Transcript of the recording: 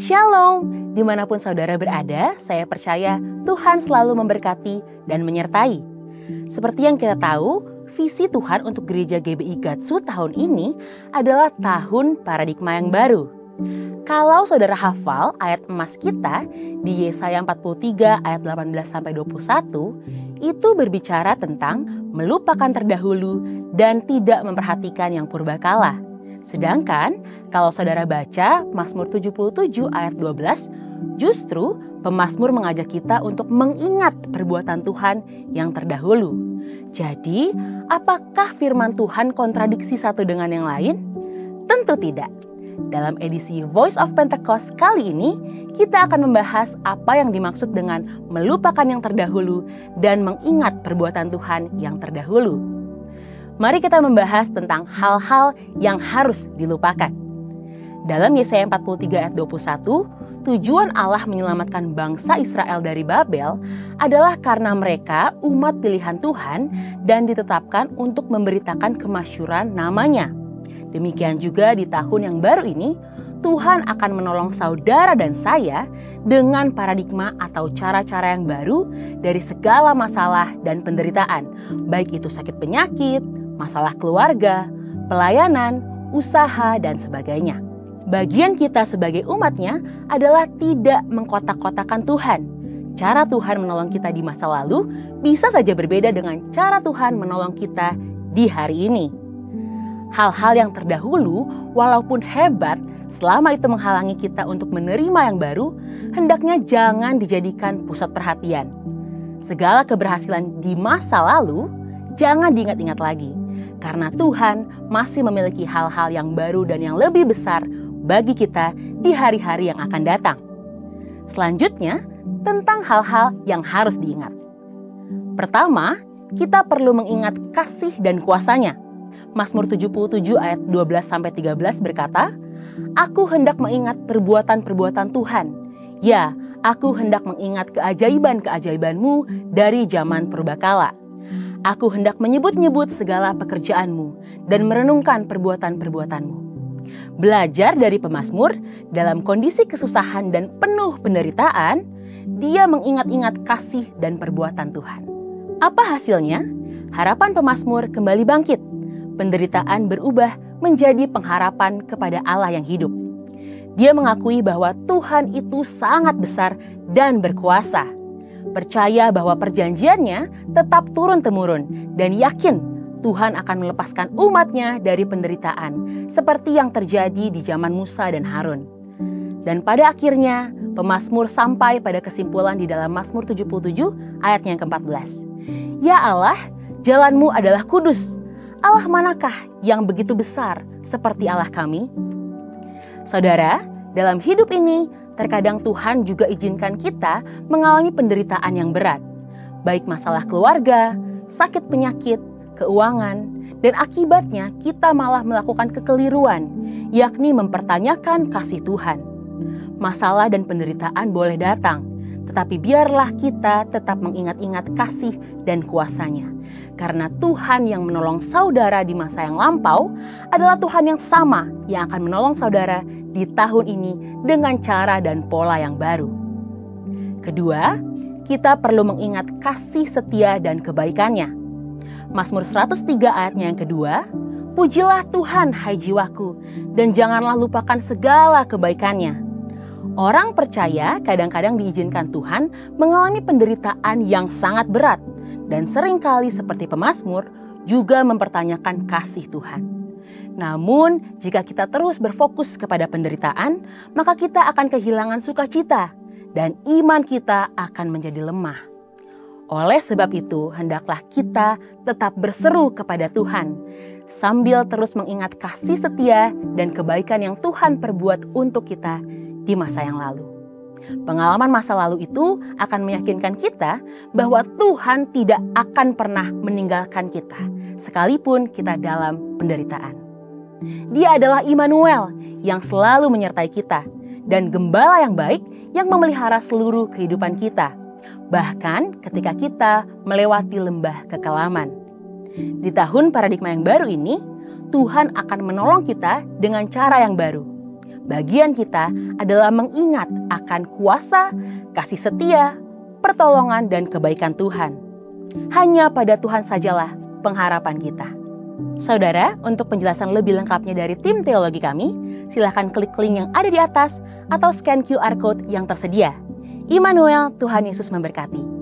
Shalom, dimanapun saudara berada, saya percaya Tuhan selalu memberkati dan menyertai. Seperti yang kita tahu, visi Tuhan untuk gereja GBI Gatsu tahun ini adalah tahun paradigma yang baru. Kalau saudara hafal ayat emas kita di Yesaya 43 ayat 18-21, itu berbicara tentang melupakan terdahulu dan tidak memperhatikan yang purbakala. Sedangkan kalau saudara baca Mazmur 77 ayat 12, justru pemazmur mengajak kita untuk mengingat perbuatan Tuhan yang terdahulu. Jadi, apakah firman Tuhan kontradiksi satu dengan yang lain? Tentu tidak. Dalam edisi Voice of Pentecost kali ini, kita akan membahas apa yang dimaksud dengan melupakan yang terdahulu dan mengingat perbuatan Tuhan yang terdahulu. Mari kita membahas tentang hal-hal yang harus dilupakan. Dalam Yesaya 43 ayat 21, tujuan Allah menyelamatkan bangsa Israel dari Babel adalah karena mereka umat pilihan Tuhan dan ditetapkan untuk memberitakan kemasyhuran namanya. Demikian juga di tahun yang baru ini, Tuhan akan menolong saudara dan saya dengan paradigma atau cara-cara yang baru dari segala masalah dan penderitaan, baik itu sakit penyakit, masalah keluarga, pelayanan, usaha, dan sebagainya. Bagian kita sebagai umatnya adalah tidak mengkotak-kotakan Tuhan. Cara Tuhan menolong kita di masa lalu bisa saja berbeda dengan cara Tuhan menolong kita di hari ini. Hal-hal yang terdahulu, walaupun hebat, selama itu menghalangi kita untuk menerima yang baru, hendaknya jangan dijadikan pusat perhatian. Segala keberhasilan di masa lalu, jangan diingat-ingat lagi. Karena Tuhan masih memiliki hal-hal yang baru dan yang lebih besar bagi kita di hari-hari yang akan datang. Selanjutnya, tentang hal-hal yang harus diingat. Pertama, kita perlu mengingat kasih dan kuasa-Nya. Mazmur 77 ayat 12-13 berkata, "Aku hendak mengingat perbuatan-perbuatan Tuhan. Ya, aku hendak mengingat keajaiban-keajaiban-Mu dari zaman purbakala. Aku hendak menyebut-nyebut segala pekerjaan-Mu dan merenungkan perbuatan-perbuatan-Mu." Belajar dari pemazmur dalam kondisi kesusahan dan penuh penderitaan, dia mengingat-ingat kasih dan perbuatan Tuhan. Apa hasilnya? Harapan pemazmur kembali bangkit. Penderitaan berubah menjadi pengharapan kepada Allah yang hidup. Dia mengakui bahwa Tuhan itu sangat besar dan berkuasa. Percaya bahwa perjanjiannya tetap turun-temurun dan yakin Tuhan akan melepaskan umatnya dari penderitaan seperti yang terjadi di zaman Musa dan Harun. Dan pada akhirnya pemazmur sampai pada kesimpulan di dalam Mazmur 77 ayatnya yang ke-14. "Ya Allah, jalan-Mu adalah kudus. Allah manakah yang begitu besar seperti Allah kami?" Saudara, dalam hidup ini terkadang Tuhan juga izinkan kita mengalami penderitaan yang berat, baik masalah keluarga, sakit penyakit, keuangan, dan akibatnya kita malah melakukan kekeliruan, yakni mempertanyakan kasih Tuhan. Masalah dan penderitaan boleh datang, tetapi biarlah kita tetap mengingat-ingat kasih dan kuasa-Nya. Karena Tuhan yang menolong saudara di masa yang lampau adalah Tuhan yang sama yang akan menolong saudara di tahun ini dengan cara dan pola yang baru. Kedua, kita perlu mengingat kasih setia dan kebaikan-Nya. Mazmur 103 ayatnya yang kedua, "Pujilah Tuhan hai jiwaku, dan janganlah lupakan segala kebaikan-Nya." Orang percaya kadang-kadang diizinkan Tuhan mengalami penderitaan yang sangat berat, dan seringkali seperti pemazmur juga mempertanyakan kasih Tuhan. Namun, jika kita terus berfokus kepada penderitaan, maka kita akan kehilangan sukacita dan iman kita akan menjadi lemah. Oleh sebab itu, hendaklah kita tetap berseru kepada Tuhan, sambil terus mengingat kasih setia dan kebaikan yang Tuhan perbuat untuk kita di masa yang lalu. Pengalaman masa lalu itu akan meyakinkan kita bahwa Tuhan tidak akan pernah meninggalkan kita, sekalipun kita dalam penderitaan. Dia adalah Immanuel yang selalu menyertai kita dan gembala yang baik yang memelihara seluruh kehidupan kita, bahkan ketika kita melewati lembah kekelaman. Di tahun paradigma yang baru ini, Tuhan akan menolong kita dengan cara yang baru. Bagian kita adalah mengingat akan kuasa, kasih setia, pertolongan, dan kebaikan Tuhan. Hanya pada Tuhan sajalah pengharapan kita. Saudara, untuk penjelasan lebih lengkapnya dari tim teologi kami, silahkan klik link yang ada di atas atau scan QR Code yang tersedia. Immanuel, Tuhan Yesus memberkati.